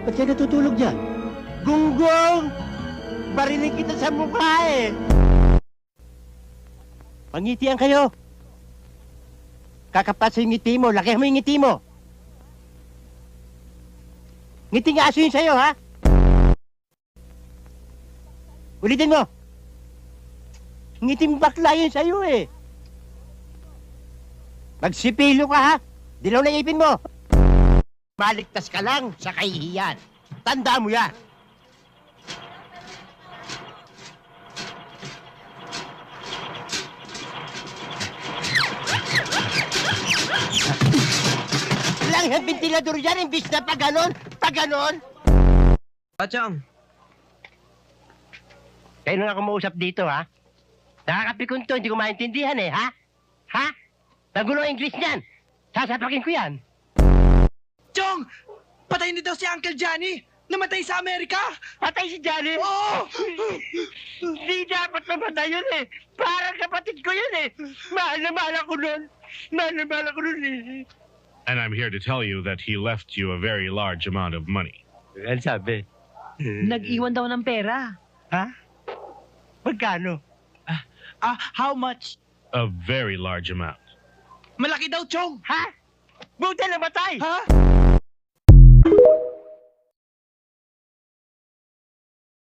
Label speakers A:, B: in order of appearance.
A: Ba't ka natutulog dyan? Gunggong! Barinig kita sa mukha eh! Pangitian kayo! Kakapat sa ngiti mo, lakihan mo yung ngiti mo! Ngiting aso yun sa'yo, ha? Ulitin mo! Ngiting bakla yun sa'yo eh! Magsipilo ka, ha? Dilaw na ipin mo! Maligtas ka lang sa kahihiyan. Tanda mo yan! Lang yung ventilador yan, imbis na pag ganon.
B: Pachang,
A: Kayo na nga kumausap dito, ha? Nakakapikon to, hindi ko maintindihan eh, ha? Ha? Nagulo ang English niyan. Sasapakin ko yan.
B: Chong! Patay na daw si Uncle Johnny! Namatay sa Amerika!
A: Patay si Johnny?
B: Oo!
A: Hindi dapat namatay yun eh. Parang kapatid ko yun eh. Mahal na mahal ako nun. Eh.
C: And I'm here to tell you that he left you a very large amount of money.
A: Ano sabi?
D: Nag-iwan daw ng pera.
A: Ha? Magkano?
B: How much?
C: A very large amount.
B: Malaki daw, Chong!
A: Ha? Buti namatay!
B: Ha?